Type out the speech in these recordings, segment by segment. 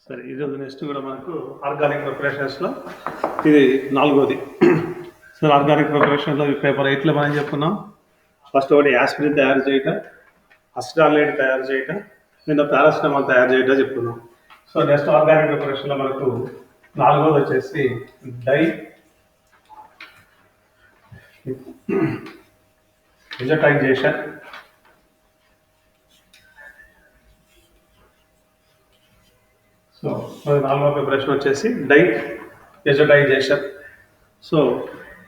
సరే ఈరోజు నెక్స్ట్ కూడా మనకు ఆర్గానిక్ ప్రిపరేషన్స్లో ఇది నాలుగోది. సో ఆర్గానిక్ ప్రిపరేషన్లో పేపర్ 8లో మనం చెప్పుకున్నాం. ఫస్ట్ ఒకటి యాస్పిరిన్ తయారు చేయటం, అసిటాలైడ్ తయారు చేయటం, నిన్న పారాసిటమాల్ తయారు చేయటం చెప్పుకున్నాం. సో నెక్స్ట్ ఆర్గానిక్ ప్రిపరేషన్లో మనకు నాలుగోది వచ్చేసి డైజటైజేషన్. సో నాలుగో ప్రిపరేషన్ వచ్చేసి డైజటైజేషన్. సో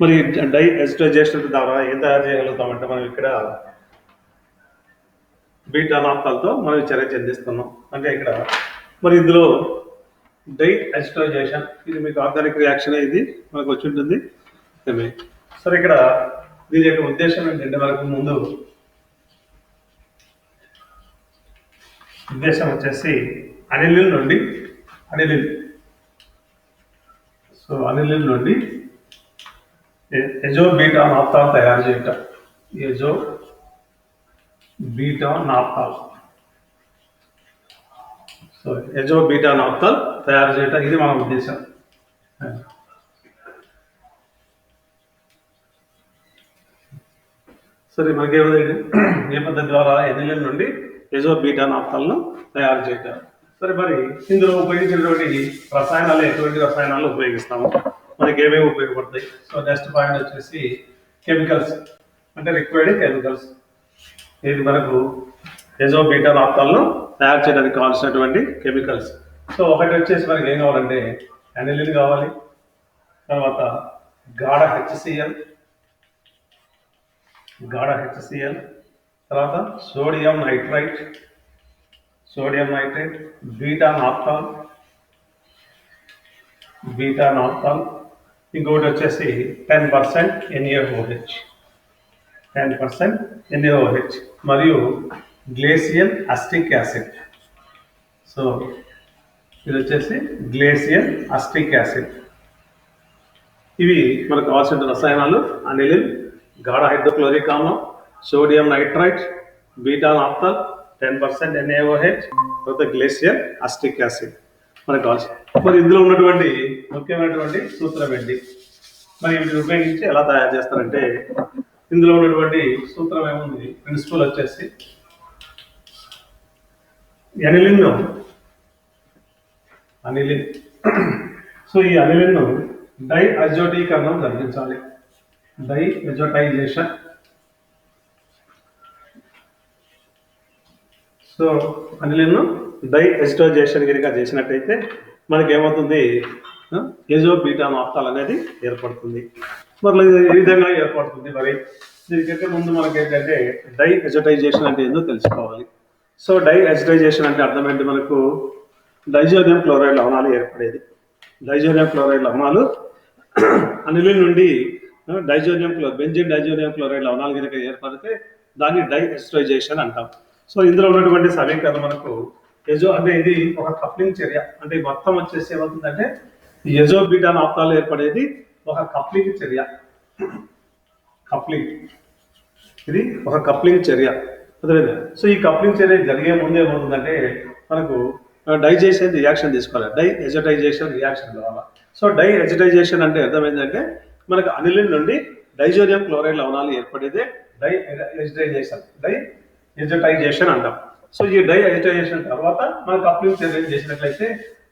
మరి డైజటైజేషన్ ద్వారా ఏం తయారు చేయగలుగుతామంటే మనం ఇక్కడ బీటా నాప్తాలతో మనం చర్య చెందిస్తున్నాం. అంటే ఇక్కడ మరి ఇందులో డైజటైజేషన్ ఇది మీకు ఆర్గానిక్ రియాక్షన్ ఇది మనకు వచ్చి ఉంటుంది. సరే ఇక్కడ దీని యొక్క ఉద్దేశం ఏంటంటే మనకు ముందు ఉద్దేశం వచ్చేసి అనిలిన్ నుండి ఎజో బీటా నాప్తాల్ తయారు చేయటం. ఎజో బీటా నాప్తాల్ తయారు చేయటం ఇది మన ఉద్దేశం. సరే మనకేమైంది ఏ పద్ధతి ద్వారా ఎనిలిన్ నుండి ఎజో బీటా నాప్తాలను తయారు చేయటం. సరే మరి ఇందులో ఉపయోగించినటువంటి రసాయనాలు ఎటువంటి రసాయనాలు ఉపయోగిస్తాము, మనకి ఏమేమి ఉపయోగపడతాయి. సో నెక్స్ట్ పాయింట్ వచ్చేసి కెమికల్స్, అంటే లిక్విడ్ కెమికల్స్. ఇది మనకు ఎజో బీటా నాప్తాలను తయారు చేయడానికి కావాల్సినటువంటి కెమికల్స్. సో ఒకటి వచ్చేసి మనకి ఏం కావాలంటే అనిలిన్ కావాలి, తర్వాత గాఢ హెచ్సిఎల్, తర్వాత సోడియం నైట్రైట్, బీటా నాప్తాల్, ఇంకొకటి వచ్చేసి 10% NaOH మరియు గ్లేసియల్ అస్టిక్ యాసిడ్. సో ఇది వచ్చేసి గ్లేసియల్ అస్టిక్ యాసిడ్. ఇవి మనకు కావాల్సిన రసాయనాలు అనిలిన్, గాఢ హైడ్రోక్లోరిక్ ఆమ్లం, sodium nitrite, beta naphthol, 10% NaOH, తర్వాత గ్లేసియల్ అస్టిక్ యాసిడ్ మనకు కావాల్సి. మరి ఇందులో ఉన్నటువంటి ముఖ్యమైనటువంటి సూత్రం ఏంటి, మరి వీటిని ఉపయోగించి ఎలా తయారు చేస్తారంటే ఇందులో ఉన్నటువంటి సూత్రం ఏముంది, ప్రిన్సిపల్ వచ్చేసి అనిలిన్. సో ఈ అనిలిన్ డైఅజోటీకరణం జరిగించాలి, డైఅజోటైజేషన్. సో అనిలిన్ డైఎస్టోజేషన్ కనుక చేసినట్టయితే మనకి ఏమవుతుంది, ఎజో బీటా నాప్తాల్ అనేది ఏర్పడుతుంది. మరి ఈ విధంగా ఏర్పడుతుంది. మరి దీనికంటే ముందు మనకి ఏంటంటే డైఎజోటైజేషన్ అంటే ఏందో తెలుసుకోవాలి. సో డైఎజోటైజేషన్ అంటే అర్థం ఏంటి, మనకు డైజోనియం క్లోరైడ్ లవణాలు ఏర్పడేది. అనిలిన్ నుండి బెంజిన్ డైజోనియం క్లోరైడ్ లవణాలు కనుక ఏర్పడితే దాన్ని డైఎస్టోజేషన్ అంటాం. సో ఇందులో ఉన్నటువంటి సమీకరణం మనకు ఎజో అంటే ఇది ఒక కప్లింగ్ చర్య. అంటే మొత్తం వచ్చేసి ఏమవుతుందంటే ఎజో బీటా నాప్తాలు ఏర్పడేది ఒక కప్లింగ్ చర్య. ఇది ఒక కప్లింగ్ చర్య. అర్థమైందా? సో ఈ కప్లింగ్ చర్య జరిగే ముందు ఏమవుతుందంటే మనకు డైజేషన్ రియాక్షన్ తీసుకోవాలి, డైఎజటైజేషన్ రియాక్షన్ కావాలి. సో డైఎజటైజేషన్ అంటే అర్థమైందంటే మనకు అనిలిన్ నుండి డైజోనియం క్లోరైడ్ లవణాలు ఏర్పడేదే డైఎజటైజేషన్ అంటాం. సో ఈ డైఎజటైజేషన్ తర్వాత మనకు కప్లింగ్ చర్య చేసినట్లయితే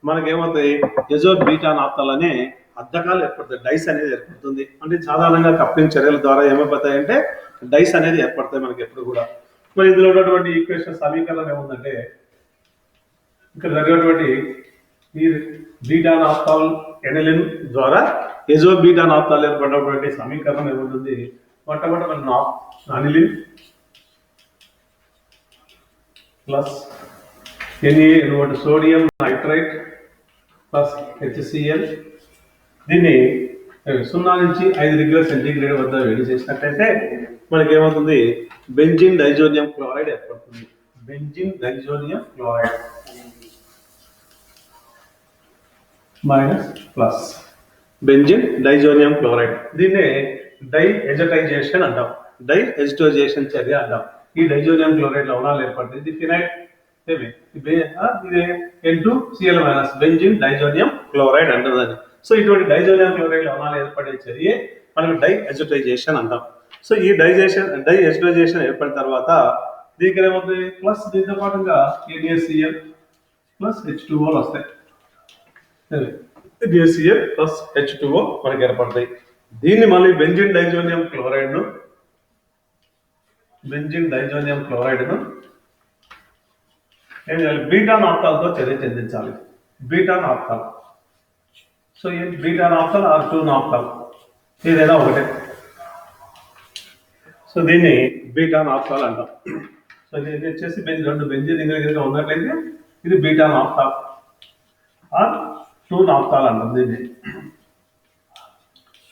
మనకి ఏమవుతాయి, ఎజో బీటా నాప్తాల్ అనే అద్దకాలు ఏర్పడతాయి, డైస్ అనేది ఏర్పడుతుంది. అంటే సాధారణంగా కప్లింగ్ చర్యల ద్వారా ఏమైపోతాయంటే డైస్ అనేది ఏర్పడతాయి మనకి ఎప్పుడు కూడా. మరి ఇందులో ఉన్నటువంటి ఈక్వేషన్ సమీకరణం ఏముందంటే ఇక్కడ జరిగినటువంటి ఈ బీటా నాప్తాల్ ఎనిలిన్ ద్వారా ఎజో బీటా నాప్తాల్ ఏర్పడినటువంటి సమీకరణం ఏముంటుంది, మొట్టమొదటి మన aniline plus sodium nitrite plus HCl. దీన్ని 0 నుంచి 5 డిగ్రీల సెంటీగ్రేడ్ వద్ద వేడి చేసినట్లయితే మనకి ఏమవుతుంది, బెంజిన్ డైజోనియం క్లోరైడ్ ఏర్పడుతుంది. బెంజిన్ డైజోనియం క్లోరైడ్ దీన్నే డైఎజటైజేషన్ అంటాం, డైఎజటైజేషన్ చర్య అంటాం. ఈ డైజోనియం క్లోరైడ్ లవణాలు ఏర్పడుతుంది. ఇది ఫినైల్ ఏమి ఇది N2Cl minus benzene diazonium chloride అంటారు దాన్ని. సో ఇటువంటి డైజోనియం క్లోరైడ్ లవణాలు ఏర్పడే చర్య మనకు డై ఎజిటైజేషన్ అంటాం. సో ఈ డై ఎజిటైజేషన్ ఏర్పడిన తర్వాత దీనికి ఏమవుతుంది ప్లస్ దీంతో పాటుగా NaCl ప్లస్ H2O వస్తాయి. NaCl ప్లస్ H2O మనకి ఏర్పడతాయి. దీన్ని మళ్ళీ బెంజిన్ డైజోనియం క్లోరైడ్ ను ఏం చేయాలి బీటా నాప్తాల్తో చర్య చెందించాలి. Beta naphthol. సో ఈ బీటా నాప్తాల్ ఆర్ 2 నాప్తాల్ ఏదైనా ఒకటే. సో దీన్ని బీటా నాప్తాల్ అంటాం. సో ఇది వచ్చేసి రెండు బెంజిన్ రింగులుగా ఉన్నట్లయితే ఇది బీటా నాప్తాల్ ఆర్ 2 నాప్తాల్ అంటాం. దీన్ని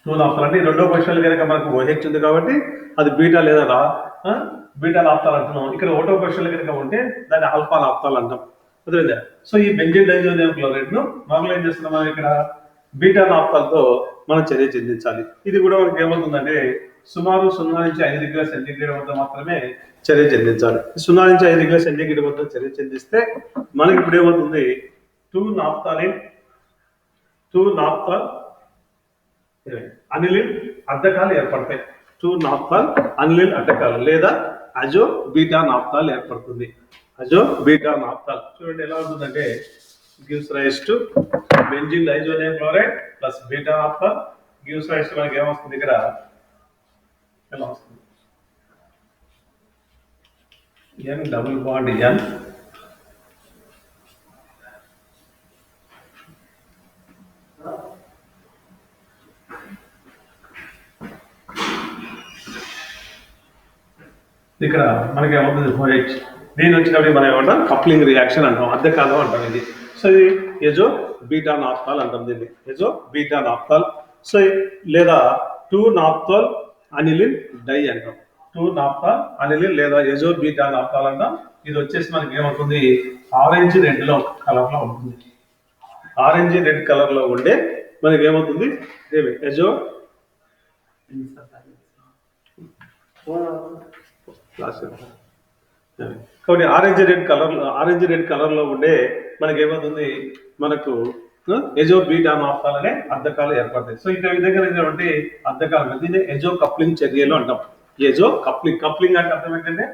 2 నాప్తాల్ అంటే రెండో పొజిషన్ కనుక మనకు OH ఉంది కాబట్టి అది బీటా లేదా బీటా నాప్తాల్ అంటున్నాం. ఇక్కడ ఒకటో పొజిషన్ కనుక ఉంటే దాన్ని ఆల్ఫా నాప్తాల్ అంటాం. అర్థమైందా? సో ఈ బెంజిన్ డైజోనియం క్లోరైడ్ ను మనం ఏం చేస్తున్నాం, మనం ఇక్కడ బీటా నాప్తాల్తో మనం చర్య చెందించాలి. ఇది కూడా మనకి ఏమవుతుందంటే సుమారు 0 నుంచి 5 డిగ్రీల సెంటీగ్రేడ్ వద్ద మాత్రమే చర్య చెందించాలి. 0 నుంచి 5 డిగ్రీల సెంటీగ్రేడ్ వద్ద చర్య చెందిస్తే మనకి ఇప్పుడు ఏమవుతుంది 2 నాప్తాల్ అనిలిన్ అద్దకాలు ఏర్పడతాయి. 2 నాప్తాల్ అనిలిన్ అద్దకాలు లేదా అజో బీటా నాప్తాల్ ఏర్పడుతుంది. అజో బీటా నాప్తాల్ చూడండి ఎలా ఉంటుందంటే gives rise to benzene diazonium chloride plus beta naphthol gives rise to మనకి ఏమొస్తుంది ఇక్కడ ఎలా వస్తుంది N డబుల్ బాండ్ N ఇక్కడ మనకి ఏమవుతుంది OH. దీని వచ్చినప్పుడు మనం ఏమంటాం కప్లింగ్ రియాక్షన్ అంటాం, అద్దెకాలం అంటాం ఇది. సో ఇది ఎజో బీటా నాప్తాల్ అంటాం దీన్ని, ఎజో బీటా నాప్తాల్. సో లేదా 2 నాప్తాల్ అనిలిన్ డై అంటాం. 2 నాప్తాల్ అనిలిన్ లేదా ఎజో బీటా నాప్తాల్ అంటాం. ఇది వచ్చేసి మనకి ఏమవుతుంది ఆరెంజ్ రెడ్ లో కలర్ లో ఉంటుంది. ఆరెంజ్ రెడ్ కలర్ లో ఉండే మనకి ఏమవుతుంది ఎజో కాబట్టి ఆరెంజ్ రెడ్ కలర్ లో ఉండే మనకి ఏమవుతుంది మనకు ఎజో బీటా నాప్తాల్ అనే అద్దకాలు ఏర్పడతాయి. సో ఇంకా విధంగా అద్దకాలు దీన్ని ఎజో కప్లింగ్ చర్యలు అంటాం. ఎజో కప్లింగ్ అంటే అర్థం ఏంటంటే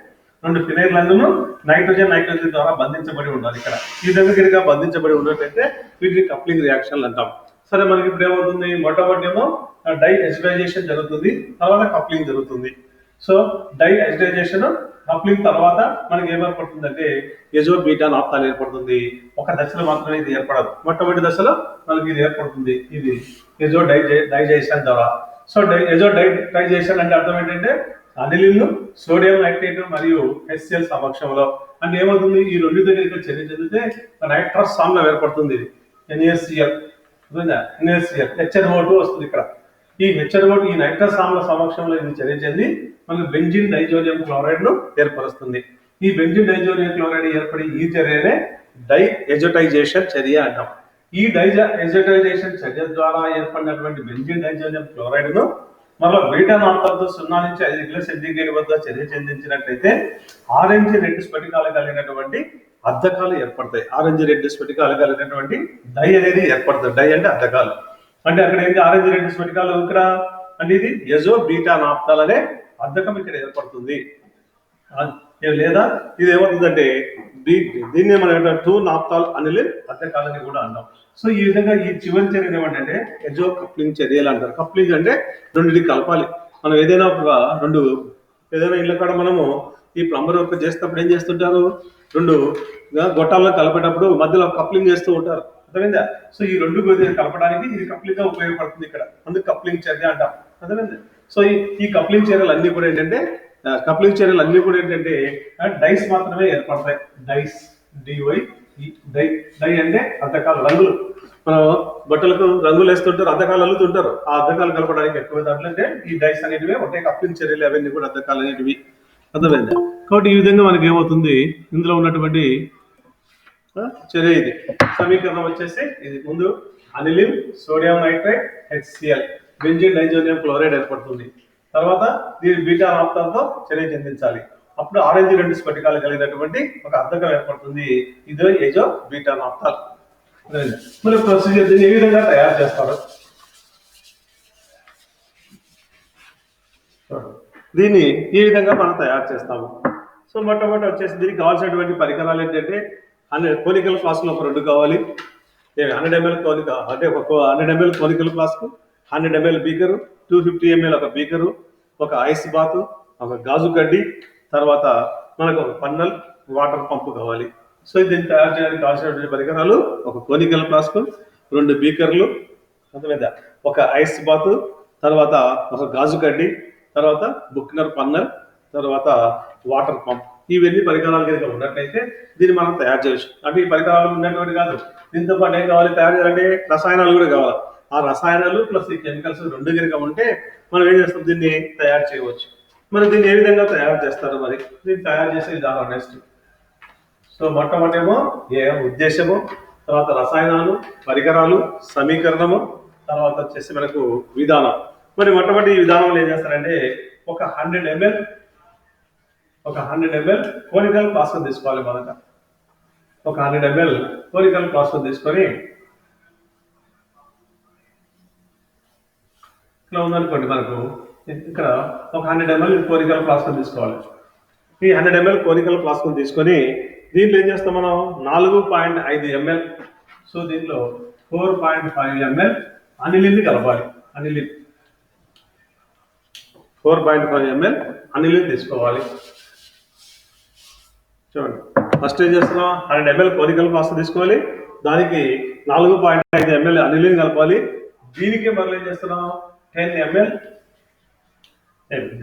2 ఫినైల్ లందులు నైట్రోజన్ ద్వారా బంధించబడి ఉండాలి. ఇక్కడ ఈ విధంగా కనుక బంధించబడి ఉన్నట్లయితే వీటిని కప్లింగ్ రియాక్షన్లు అంటాం. సరే మనకి ఇప్పుడు ఏమవుతుంది మొట్టమొదటి ఏమో డై ఎజిటైజేషన్ జరుగుతుంది, తర్వాత కప్లింగ్ జరుగుతుంది. సో డై ఎజిటైజేషన్ కప్లింగ్ తర్వాత మనకి ఏర్పడుతుంది అంటే ఎజో బీటా నాప్తాల్ ఏర్పడుతుంది. ఒక దశలో మాత్రమే ఇది ఏర్పడదు, మొట్టమొదటి దశలో మనకి ఇది ఏర్పడుతుంది. ఇది ఎజో డైజేషన్ ద్వారా. సో ఎజో డైజేషన్ అంటే అర్థం ఏంటంటే అనిలిన్ సోడియం నైట్రేట్ మరియు HCl సమక్షంలో అంటే ఏమవుతుంది ఈ రెండు దగ్గర చర్య చెందితే నైట్రస్ ఆమ్లం ఏర్పడుతుంది. NaCl HNO2 వస్తుంది. ఇక్కడ ఈ HNO2 ఈ నైట్రస్ ఆమ్ల సమక్షంలో ఇది చర్య చెంది మనకు బెంజిన్ డైజోనియం క్లోరైడ్ ను ఏర్పరుస్తుంది. ఈ బెంజిన్ డైజోనియం క్లోరైడ్ ఏర్పడి ఈ చర్యనే డై ఎజిటైజేషన్ చర్య అంటాం. ఈ ఎజిటైజేషన్ చర్య ద్వారా ఏర్పడినటువంటి బెంజిన్ డైజోనియం క్లోరైడ్ ను మరలా బీటా నాప్తాల్తో 0 నుంచి 5 డిగ్రీల సెంటీగ్రేడ్ వద్ద చర్య చెందించినట్లయితే ఆరెంజ్ రెడ్ స్ఫటికాలు కలిగినటువంటి అద్దకాలు ఏర్పడతాయి. ఆరెంజ్ రెడ్ స్ఫటికాలు కలిగినటువంటి డై అనేది ఏర్పడుతుంది. డై అంటే అద్దకాలు అంటే అక్కడ ఏంటి ఆరెంజ్ రెడ్ స్ఫటికాలు ఇక్కడ అంటే ఇది ఎజో బీటా నాప్తాల్ అనే అద్దకం ఇక్కడ ఏర్పడుతుంది. లేదా ఇది ఏమవుతుందంటే దీన్ని మనం 2 నాప్తాల్ అనిలిన్ అద్దకాలని కూడా అంటాం. సో ఈ విధంగా ఈ చివరి చర్యలు ఏమంటే ఎజో కప్లింగ్ చర్యలు అంటారు. కప్లింగ్ అంటే రెండింటికి కలపాలి. మనం ఏదైనా ఇళ్ళ కాడ మనము ఈ ప్లంబర్ వర్క్ చేసేటప్పుడు ఏం చేస్తుంటారు, 2 గొట్టాలను కలిపేటప్పుడు మధ్యలో కప్లింగ్ చేస్తూ ఉంటారు. అర్థమైందా? సో ఈ 2 కలపడానికి ఇది కప్లింగ్ గా ఉపయోగపడుతుంది ఇక్కడ, అందుకు కప్లింగ్ చర్య అంటాం. అర్థమైందా? సో ఈ కప్లింగ్ చర్యలు అన్ని కూడా ఏంటంటే డైస్ మాత్రమే ఏర్పడతాయి. డైస్ డై అంటే అద్దకాలు రంగులు. మనం బట్టలకు రంగులు వేస్తుంటారు, అద్దకాలు అల్లుతుంటారు. ఆ అద్దకాలు కలపడానికి ఎక్కువ దాంట్లో అంటే ఈ డైస్ అనేటివి ఒకటే కప్లింగ్ చర్యలు అవన్నీ కూడా అద్దకాలు అనేటివి. అర్థమైందా? కాబట్టి ఈ విధంగా మనకి ఏమవుతుంది ఇందులో ఉన్నటువంటి చర్య ఇది సమీకరణం వచ్చేసి ఇది ముందు aniline sodium nitrate HCl benzene diazonium chloride ఏర్పడుతుంది. తర్వాత దీని బీటా నాప్తాల్తో చర్య చెందించాలి. అప్పుడు ఆరెంజ్ రెండు స్ఫటికాలు కలిగినటువంటి ఒక అద్దకం ఏర్పడుతుంది. ఇదో ఏజో బీటా నాప్తాల్. మరి ప్రొసీజర్ దీన్ని ఏ విధంగా తయారు చేస్తారు? దీన్ని ఈ విధంగా మనం తయారు చేస్తాము. సో మొట్టమొదటి వచ్చేసి దీనికి కావాల్సినటువంటి పరికరాలు ఏంటంటే కోనికల్ ఫ్లాస్క్లో ఒక 2 కావాలి. 100 ml కోనిక అంటే ఒక 100 ml conical flask, 100 ml beaker, 250 ml ఒక బీకరు, ఒక ఐస్ బాత్, ఒక గాజు కడ్డీ, తర్వాత మనకు ఒక పన్నల్ వాటర్ పంపు కావాలి. సో దీన్ని తయారు చేయడానికి కావాల్సినటువంటి పరికరాలు ఒక కోనికల్ ఫ్లాస్క్, 2 బీకర్లు, అర్థమైందా, ఒక ఐస్ బాత్, తర్వాత ఒక గాజు కడ్డీ, తర్వాత బుక్నర్ పన్నల్, తర్వాత వాటర్ పంప్. ఇవన్నీ పరికరాలు కనుక ఉన్నట్లయితే దీన్ని మనం తయారు చేయొచ్చు. అంటే ఈ పరికరాలు ఉన్నటువంటి కాదు, దీంతో పాటు ఏం కావాలి తయారు చేయాలంటే రసాయనాలు కూడా కావాలి. ఆ రసాయనాలు ప్లస్ ఈ కెమికల్స్ 2 కనుక ఉంటే మనం ఏం చేస్తాం, దీన్ని తయారు చేయవచ్చు. మరి దీన్ని ఏ విధంగా తయారు చేస్తారు? మరి దీన్ని తయారు చేసే విధానం నెక్స్ట్. సో మొట్టమొదటేమో ఏ ఉద్దేశము, తర్వాత రసాయనాలు, పరికరాలు, సమీకరణము, తర్వాత వచ్చేసి మనకు విధానం. మరి మొట్టమొదటి ఈ విధానంలో ఏం చేస్తారంటే ఒక 100 ml కోనికల్ ఫ్లాస్క్ తీసుకోవాలి. మనకు ఒక 100 ml కోనికల్ ఫ్లాస్క్ తీసుకొని ఇట్లా ఉందనుకోండి, మనకు ఇక్కడ ఒక 100 ml కోనికల్ ఫ్లాస్క్ తీసుకోవాలి. ఈ 100 ml కోనికల్ ఫ్లాస్క్ తీసుకొని దీంట్లో ఏం చేస్తాం మనం 4.5 ml. సో దీంట్లో 4.5 ml అనిలిన్ కలపాలి. అనిలిన్ 4.5 ml అనిలిన్ తీసుకోవాలి. చూడండి, ఫస్ట్ ఏం చేస్తున్నాం, 100 ml కోనికల్ ఫ్లాస్క్ తీసుకోవాలి, దానికి 4.5 ml అనిలిన్ కలపాలి. దీనికి మళ్ళీ ఏం చేస్తున్నాం 10 ml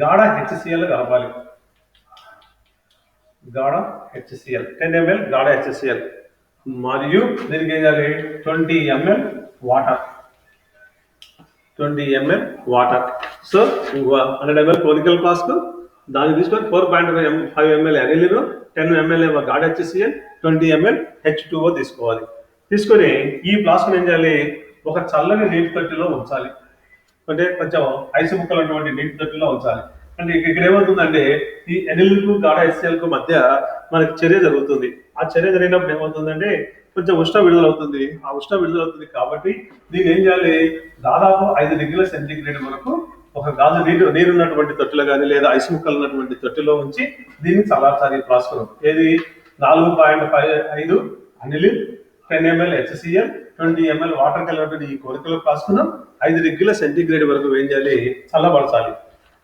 గాఢ HCl కలపాలి. గాఢ HCl 10 ml గాఢ HCl మరియు దీనికి ఏం చేయాలి 20 ml water. 20 ml water. So 100 ml conical flask, దాన్ని తీసుకొని 4.5 ml అనిలిన్, 10 ml గాఢ HCl, 20 ml H2O తీసుకోవాలి. తీసుకొని ఈ ఫ్లాస్క్ ఏం చేయాలి, ఒక చల్లని నీటి తొట్టిలో ఉంచాలి. అంటే కొంచెం ఐసు ముక్కలు ఉన్నటువంటి నీటి తొట్టిలో ఉంచాలి. అంటే ఇక్కడ ఏమవుతుందంటే ఈ ఎనిల్కు గాఢ HCl కు మధ్య మనకి చర్య జరుగుతుంది. ఆ చర్య జరిగినప్పుడు ఏమవుతుందంటే కొంచెం ఉష్ణ విడుదలవుతుంది. ఆ ఉష్ణ విడుదలవుతుంది కాబట్టి దీన్ని ఏం చేయాలి, దాదాపు 5 డిగ్రీల సెంటీగ్రేడ్ వరకు ఒక గాజు నీరు ఉన్నటువంటి తొట్టిలో కానీ లేదా ఐసు ముక్కలు ఉన్నటువంటి తొట్టిలో ఉంచి దీన్ని చల్లార్చాలి. ఫ్లాస్క్ ఏది 4.5 aniline, 10 ml HCl, 20 ml water కలిగినటువంటి ఈ కోనికల్ ఫ్లాస్క్ ను 5 డిగ్రీల సెంటీగ్రేడ్ వరకు ఏం చేయాలి, చల్లబరచాలి.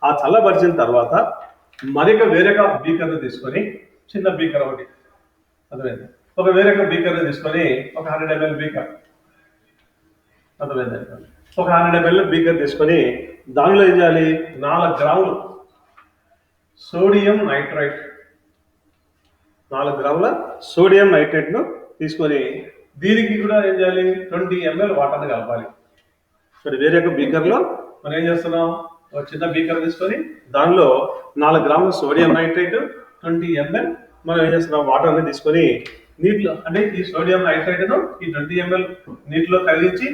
ఆ చల్లబరిచిన తర్వాత మరొక వేరొక బీకర్ను తీసుకొని, చిన్న బీకర్ ఒకటి, అర్థమైంది, ఒక వేరొక బీకర్ను తీసుకొని ఒక 100 ml బీకర్, అర్థమైంది, ఒక 100 ml బీకర్ తీసుకొని దానిలో ఏం చేయాలి 4 గ్రాములు సోడియం నైట్రైట్, 4 గ్రాముల సోడియం నైట్రైట్ ను తీసుకొని దీనికి కూడా ఏం చేయాలి 20 ml వాటర్ని కలపాలి. మరి వేరొక బీకర్లో మనం ఏం చేస్తున్నాం, ఒక చిన్న బీకర్ తీసుకొని దానిలో 4 గ్రాముల సోడియం నైట్రైట్, 20 ml మనం ఏం చేస్తున్నాం వాటర్ని తీసుకొని నీటిలో, అంటే ఈ సోడియం నైట్రైట్ ను ఈ 20 ml నీటిలో కలిగించి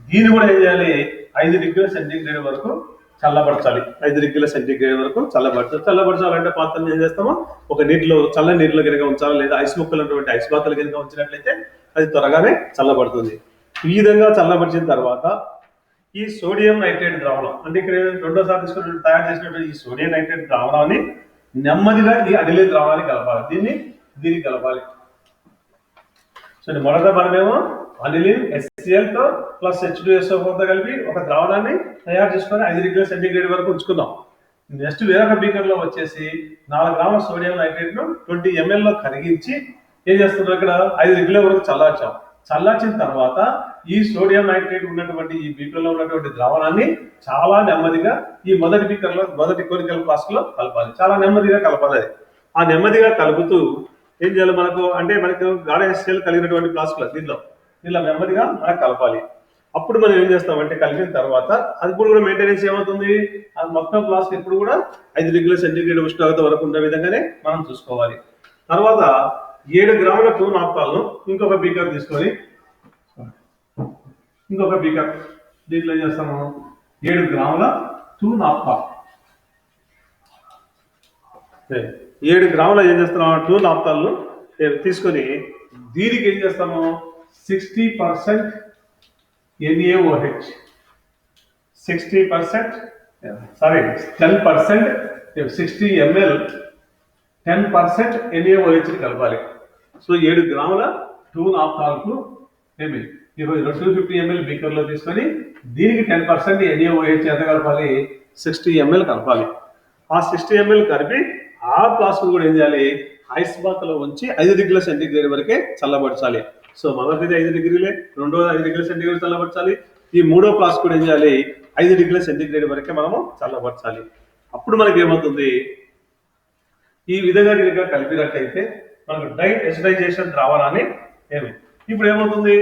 దీన్ని కూడా ఏం చేయాలి 5 డిగ్రీల సెంటీగ్రేడ్ వరకు చల్లబరచాలి. 5 డిగ్రీల సెంటీగ్రేడ్ వరకు చల్లబరచాలంటే పాత్రను ఏం చేస్తామో ఒక నీటిలో, చల్లని నీటిలో కనుక ఉంచాలి, లేదా ఐస్ ముక్కలు ఉన్నటువంటి ఐస్ బాతులు కనుక ఉంచినట్లయితే అది త్వరగానే చల్లబడుతుంది. ఈ విధంగా చల్లబరిచిన తర్వాత ఈ సోడియం నైట్రేట్ ద్రావణం, అంటే ఇక్కడ రెండోసారి తీసుకుని తయారు చేసినటువంటి ఈ సోడియం నైట్రేట్ ద్రావణాన్ని నెమ్మదిగా ఈ అనిలిన్ ద్రావణాన్ని కలపాలి. దీనికి కలపాలి. సో మొదట మనమేమో అనిలిన్ HCl తో ప్లస్ H2SO4 తో కలిపి ఒక ద్రావణాన్ని తయారు చేసుకొని 5 డిగ్రీల సెంటీగ్రేడ్ వరకు ఉంచుకుందాం. నెక్స్ట్ వేరొక బీకర్ లో వచ్చేసి 4 గ్రాముల సోడియం నైట్రేట్ ను 20 ml లో కరిగించి ఏం చేస్తున్నాం, ఇక్కడ 5 డిగ్రీల వరకు చల్లార్చాం. చల్లార్చిన తర్వాత ఈ సోడియం నైట్రేట్ ఉన్నటువంటి ఈ బీకర్ లో ఉన్నటువంటి ద్రావణాన్ని చాలా నెమ్మదిగా ఈ మొదటి కోనికల్ ఫ్లాస్క్ లో కలపాలి. చాలా నెమ్మదిగా కలపాలి. ఆ నెమ్మదిగా కలుపుతూ ఏం చేయాలి, మనకు గాఢ HCl కలిగినటువంటి ఫ్లాస్క్ దీనిలో నెమ్మదిగా మనకు కలపాలి. అప్పుడు మనం ఏం చేస్తామంటే కలిపిన తర్వాత అది కూడా మెయింటెనెన్స్ ఏమవుతుంది, అది మొత్తం ఫ్లాస్క్ ఇప్పుడు కూడా 5 డిగ్రీల సెంటీగ్రేడ్ ఉష్ణోగ్రత వరకు ఉండే విధంగానే మనం చూసుకోవాలి. తర్వాత 7 గ్రాముల టూ నాప్తాలను ఇంకొక బీకర్ తీసుకొని దీంట్లో ఏం చేస్తాము 7 గ్రాముల టూ నాప్తాల్ 7 గ్రాముల ఏం చేస్తున్నాం 2 నాప్తాలను తీసుకొని దీనికి ఏం చేస్తాము 60% NaOH 60% సారీ 10% 60 ml 10% NaOH కలపాలి. సో 7 గ్రాముల 2 నాప్తాలకు ఏమి 250 ml బీకర్లో తీసుకొని దీనికి 10% NaOH ఎంత కలపాలి 60 ml కలపాలి. ఆ 60 ml కలిపి ఆ ఫ్లాస్క్ కూడా ఏం చేయాలి ఐస్ బాత్ లో ఉంచి 5 డిగ్రీల సెంటీగ్రేడ్ వరకే చల్లబరచాలి. సో మొదటిది 5 డిగ్రీలే, రెండోది 5 డిగ్రీల సెంటీగ్రేడ్ చల్లబరచాలి. ఈ మూడో ఫ్లాస్క్ కూడా ఏం చేయాలి 5 డిగ్రీల సెంటీగ్రేడ్ వరకే మనము చల్లబరచాలి. అప్పుడు మనకి ఏమవుతుంది ఈ విధంగా కనుక కలిపినట్లయితే మనకు డై ఎసిటైజేషన్ ద్రావణాన్ని ఇప్పుడు ఏమవుతుంది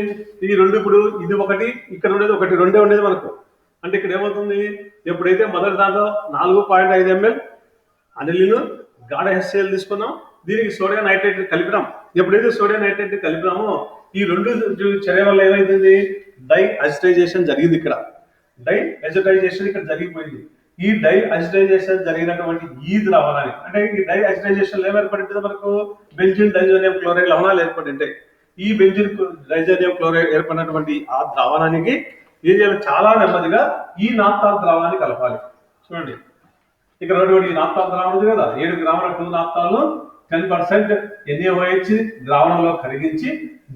ఈ రెండు ఇప్పుడు ఇది ఒకటి ఇక్కడ ఉండేది ఒకటి రెండే ఉండేది మనకు. అంటే ఇక్కడ ఏమవుతుంది ఎప్పుడైతే మొదటి దాంట్లో 4.5 ml అనిలిన్ గాఢ HCl తీసుకున్నాం, దీనికి సోడియం నైట్రేట్ కలిపినాం. ఎప్పుడైతే సోడియం నైట్రేట్ కలిపినామో ఈ రెండు చర్య వల్ల ఏమైంది డై అజిటైజేషన్ జరిగింది. ఇక్కడ డై అజిటైజేషన్ ఇక్కడ జరిగిపోయింది. ఈ డై అజిటైజేషన్ జరిగినటువంటి ఈ ద్రావణానికి అంటే ఈ డై అజిటైజేషన్ ఏర్పడింది మనకు బెంజిన్ డైజోనియం క్లోరైడ్ లవణాలు ఏర్పడింటాయి. ఈ బెంజిన్ డైజోనియం క్లోరైడ్ ఏర్పడినటువంటి ఆ ద్రావణానికి ఏం చేయాలి చాలా నెమ్మదిగా ఈ నాప్తాల్ ద్రావణాన్ని కలపాలి. చూడండి ఇక్కడ ఈ నాప్తాల్ ద్రావణం ఉంది కదా 7 గ్రాముల 2 నాప్తాలను 10% NaOH ద్రావణంలో కరిగించి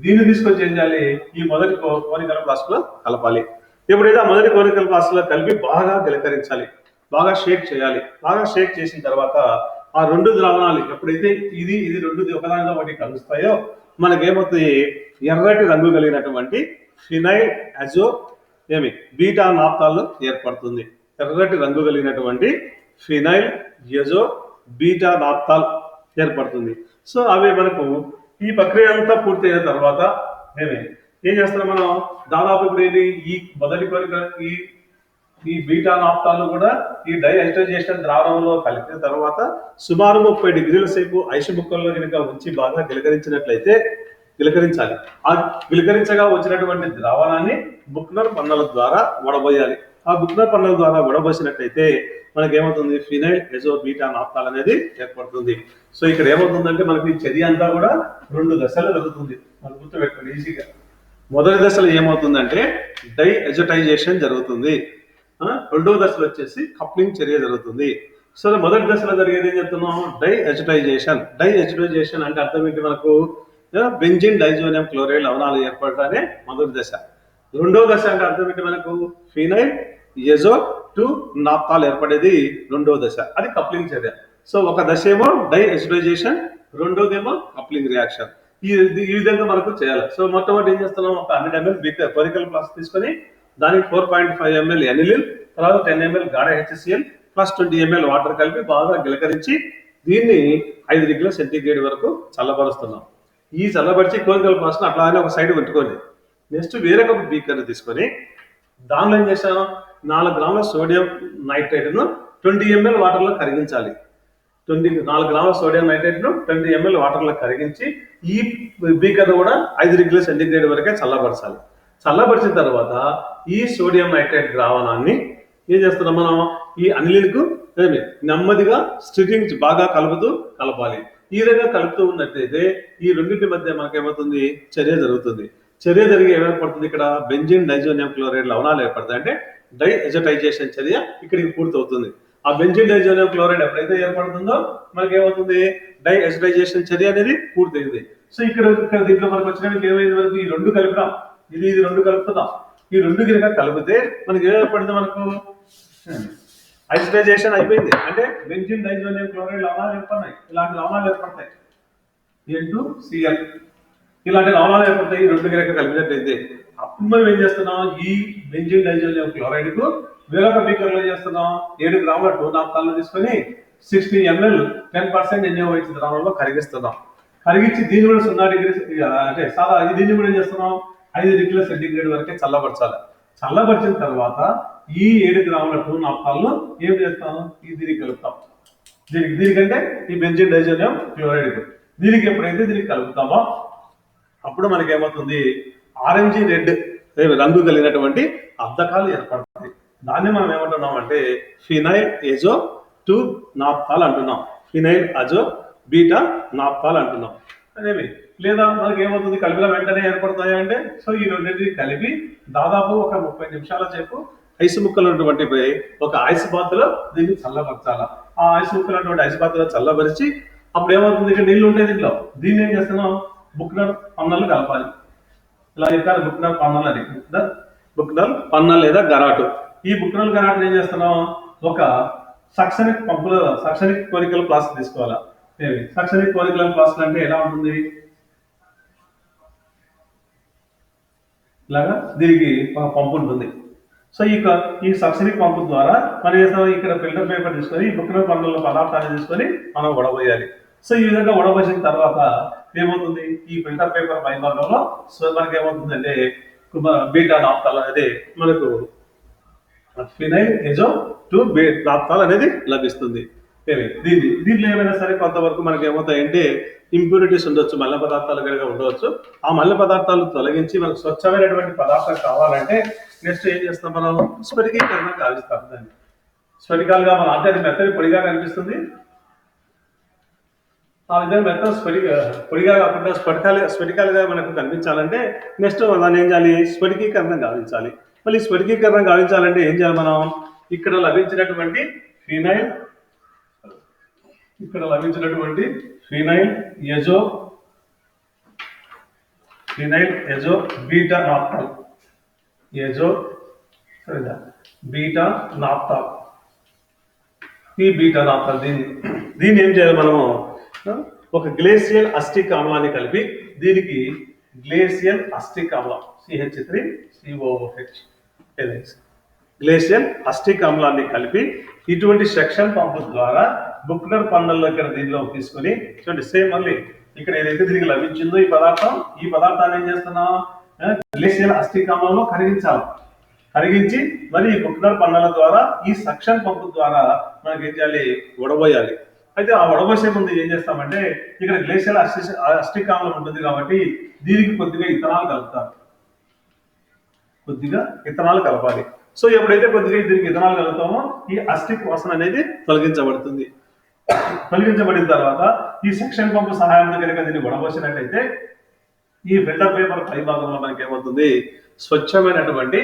దీన్ని తీసుకొచ్చి ఏం చేయాలి ఈ మొదటి కోనికల్ ఫ్లాస్క్ లో కలపాలి. ఎప్పుడైతే ఆ మొదటి కోనికల్ ఫ్లాస్క్ లో కలిపి బాగా గిలకరించాలి, బాగా షేక్ చేయాలి. బాగా షేక్ చేసిన తర్వాత ఆ రెండు ద్రావణాలు ఎప్పుడైతే ఇది రెండు ఒకదానితో ఒకటి కలుస్తాయో మనకేమవుతుంది ఎర్రటి రంగు కలిగినటువంటి ఫినైల్ అజో బీటా నాప్తాల్ ఏర్పడుతుంది. ఎర్రటి రంగు కలిగినటువంటి ఫినైల్ యజో బీటా నాప్తాల్ ఏర్పడుతుంది. సో అవి మనకు ఈ ప్రక్రియ అంతా పూర్తయిన తర్వాత ఏం చేస్తున్నాం మనం దాదాపు ఇప్పుడు ఏంటి ఈ మొదటి కోరిక ఈ బీటా నాప్తాలు కూడా ఈ డై అజిటైజేషన్ ద్రావణంలో కలిపిన తర్వాత సుమారు 30 డిగ్రీల సేపు ఐసు ముక్కల్లో కనుక ఉంచి బాగా గిలకరించాలి. ఆ గిలకరించగా వచ్చినటువంటి ద్రావణాన్ని బుక్నర్ పన్నల ద్వారా వడబోయాలి. ఆ బుక్నర్ పన్నల ద్వారా వడబోసినట్లయితే మనకేమవుతుంది ఫినైల్ ఎజో బీటా నాప్తాల్ అనేది ఏర్పడుతుంది. సో ఇక్కడ ఏమవుతుందంటే మనకి చర్య అంతా కూడా 2 దశలు జరుగుతుంది. మనం గుర్తుపెట్టుకోండి ఈజీగా. మొదటి దశలో ఏమవుతుందంటే డై అజిటైజేషన్ జరుగుతుంది. రెండవ దశలో వచ్చేసి కప్లింగ్ చర్య జరుగుతుంది. సో మొదటి దశలో జరిగేది ఏం చెప్తున్నాం డై అజిటైజేషన్ అంటే అర్థం ఏంటి మనకు బెంజిన్ డైజోనియం క్లోరైడ్ లవణాలు ఏర్పడటానే మొదటి దశ. రెండవ దశ అంటే అర్థం ఏంటి మనకు ఫినైల్ ఎజో టు నాప్తాల్ ఏర్పడేది రెండవ దశ, అది కప్లింగ్ చర్య. సో ఒక దశ ఏమో డై అజిటైజేషన్, రెండోదేమో కప్లింగ్ రియాక్షన్. ఈ విధంగా మనకు చేయాలి. సో మొట్టమొదటి ఏం చేస్తున్నాం ఒక 100 ml కోనికల్ ఫ్లాస్క్ తీసుకొని దానికి 4.5 ml అనిలిన్ తర్వాత 10 ml గాఢ HCl ప్లస్ 20 ml వాటర్ కలిపి బాగా గిలకరించి దీన్ని 5 డిగ్రీల సెంటీగ్రేడ్ వరకు చల్లబరుస్తున్నాం. ఈ చల్లబరిచి కోనికల్ ఫ్లాస్క్ అట్లానే ఒక సైడ్ పెట్టుకోండి. నెక్స్ట్ వేరొక బీకర్ తీసుకొని దానిలో ఏం చేశాను 4 గ్రాముల సోడియం నైట్రేట్ ను 20 ml వాటర్ లో కరిగించాలి. 4 గ్రాముల సోడియం నైట్రేట్ ను 20 ml వాటర్ లో కరిగించి ఈ బీకర్ కూడా 5 డిగ్రీల సెంటీగ్రేడ్ వరకే చల్లబరచాలి. చల్లబరిచిన తర్వాత ఈ సోడియం నైట్రేట్ ద్రావణాన్ని ఏం చేస్తున్నాం మనం ఈ అనిలిన్ కు నెమ్మదిగా స్టిరింగ్ బాగా కలపాలి. ఈ విధంగా కలుపుతూ ఉన్నట్లయితే ఈ రెండింటి మధ్య మనకేమవుతుంది చర్య జరుగుతుంది. చర్య జరిగి ఏర్పడుతుంది ఇక్కడ బెంజిన్ డైజోనియం క్లోరైడ్ లవణాలు ఏర్పడతాయి. అంటే డై అజిటైజేషన్ చర్య ఇక్కడికి పూర్తవుతుంది. ఆ బెంజిన్ డైజోనియం క్లోరైడ్ ఎప్పుడైతే ఏర్పడుతుందో మనకి ఏమవుతుంది డై అజిటైజేషన్ చర్య అనేది పూర్తయింది. సో ఇక్కడ దీంట్లో మనకు వచ్చినప్పుడు ఏమైంది మనకి ఈ రెండు కలిపినాం, ఇది రెండు కలుపుతున్నాం. ఈ రెండు కనుక కలిపితే మనకి ఏర్పడింది మనకు అజిటైజేషన్ అయిపోయింది. అంటే బెంజిన్ డైజోనియం క్లోరైడ్ లవణాలు ఏర్పడినాయి. ఇలాంటి లవణాలు ఏర్పడతాయి N2Cl ఇలాంటి లవణాలు ఏర్పడతాయి. ఈ రెండు కనుక కలిపినట్లయితే అప్పుడు మనం ఏం చేస్తున్నాం ఈ బెంజిన్ డైజోనియం క్లోరైడ్ కు వేరొక బీకర్ లో చేస్తున్నాం 7 గ్రాముల 2 నాప్తాలను తీసుకొని 60 ml 10% NaOH ద్రావణంలో కరిగిస్తున్నాం. కరిగించి దీన్ని కూడా 0 డిగ్రీ అంటే దీన్ని కూడా ఏం చేస్తున్నాం 5 డిగ్రీల సెంటీగ్రేడ్ వరకే చల్లబరచాలి. చల్లబరిచిన తర్వాత ఈ 7 గ్రాముల 2 నాప్తాలను ఏం చేస్తాం దీనికి కలుపుతాం. దీనికంటే ఈ బెంజిన్ డైజోనియం క్లోరైడ్ దీనికి ఎప్పుడైతే దీనికి కలుపుతామో అప్పుడు మనకి ఏమవుతుంది ఆరెంజ్ రెడ్ రంగు కలిగినటువంటి అద్దకాలు ఏర్పడుతుంది. దాన్ని మనం ఏమంటున్నాం అంటే ఫినైల్ ఎజో 2 నాప్తాల్ అంటున్నాం. ఫినైల్ అజో బీటా నాప్తాల్ అంటున్నాం అనేవి. లేదా మనకి ఏమవుతుంది కలిపిన వెంటనే ఏర్పడతాయి అంటే సో ఈ రెండింటిని కలిపి దాదాపు ఒక 30 నిమిషాల సేపు ఐస్ ముక్కలు ఉన్నటువంటి ఒక ఐస్ బాత్లో దీన్ని చల్లబరచాలా. ఆ ఐస్ ముక్కలు ఉన్నటువంటి ఐస్ బాత్లో చల్లబరిచి అప్పుడు ఏమవుతుంది ఇక్కడ నీళ్లు ఉంటాయి దీంట్లో. దీన్ని ఏం చేస్తున్నాం బుక్నర్ పన్నలు కలపాలి. ఇలా చెప్పారు బుక్నర్ పన్నల్ అని. బుక్నర్ పన్నల్ లేదా గరాటు. ఈ బుక్నర్ గరాటు ఏం చేస్తున్నాం ఒక సక్సనిక్ పంపులో సక్సనిక్ కోరికల్ ఫ్లాస్క్ తీసుకోవాలా. సక్సనిక్ కోరికల్ ఫ్లాస్క్ అంటే ఎలా ఉంటుంది ఇలాగా దీనికి ఒక పంపు ఉంటుంది. సో ఈ సక్సనిక్ పంపు ద్వారా మనం చేస్తాం ఇక్కడ ఫిల్టర్ పేపర్ తీసుకొని ఈ బుక్నర్ పన్నల పదార్థాన్ని తీసుకొని మనం వడబోయాలి. సో ఈ విధంగా వడబోసిన తర్వాత ఏమవుతుంది ఈ ఫిల్టర్ పేపర్ పై భాగంలో సో మనకి ఏమవుతుందంటే బీటా నాప్తాల్ అనేది మనకు ఫినైల్ ఎజో టు నాప్తాల్ అనేది లభిస్తుంది. దీంట్లో ఏమైనా సరే కొంతవరకు మనకి ఏమవుతాయంటే ఇంప్యూరిటీస్ ఉండొచ్చు, మల్ల పదార్థాలు కనుక ఉండవచ్చు. ఆ మల్ల పదార్థాలు తొలగించి మనకు స్వచ్ఛమైనటువంటి పదార్థం కావాలంటే నెక్స్ట్ ఏం చేస్తాం మనం స్ఫటికీకరణ కావిస్తాం. దాన్ని స్ఫటికాలుగా మనం అంటే అది మెత్తని పొడిగా కనిపిస్తుంది. ఆ విధంగా మెత్త పొడిగా కాకుండా స్ఫటికాలుగా మనకు కనిపించాలంటే నెక్స్ట్ దాన్ని ఏం చేయాలి స్ఫటికీకరణ గావించాలి. మళ్ళీ స్ఫటికీకరణ గావించాలంటే ఏం చేయాలి మనం ఇక్కడ లభించినటువంటి ఫినైల్ ఎజో బీటా నాప్తాల్ ఈ బీటా నాప్తాల్ దీన్ని ఏం చేయాలి మనము ఒక గ్లేసియల్ అస్టిక్ ఆమ్లాన్ని కలిపి దీనికి గ్లేసియల్ అస్టిక్ ఆమ్లం CH3COOH గ్లేసియల్ అస్టిక్ ఆమ్లాన్ని కలిపి ఇటువంటి సెక్షన్ పంపు ద్వారా బుక్నర్ పన్నల్లో ఇక్కడ దీనిలో తీసుకొని చూడండి సేమ్ మళ్ళీ ఇక్కడ ఏదైతే దీనికి లభించిందో ఈ పదార్థాన్ని ఏం చేస్తున్నాం గ్లేసియల్ అస్టిక్ ఆమ్లంలో కరిగించి మరి ఈ బుక్నర్ పన్నల ద్వారా ఈ సక్షన్ పంపు ద్వారా మనకి ఏం చేయాలి వడబోయాలి. అయితే ఆ వడబోసే ముందు ఏం చేస్తామంటే ఇక్కడ గ్లేసియల్ అస్టిక్ ఆమ్లం ఉంటుంది కాబట్టి దీనికి కొద్దిగా ఇథనాల్ కలపాలి. సో ఎప్పుడైతే కొద్దిగా దీనికి ఇథనాల్ కలుపుతామో ఈ అస్టిక్ వాసన అనేది తొలగించబడిన తర్వాత ఈ సెక్షన్ పంపు సహాయంతో కనుక దీన్ని వడబోసినట్టయితే ఈ ఫిల్టర్ పేపర్ పై భాగంలో మనకి ఏమవుతుంది స్వచ్ఛమైనటువంటి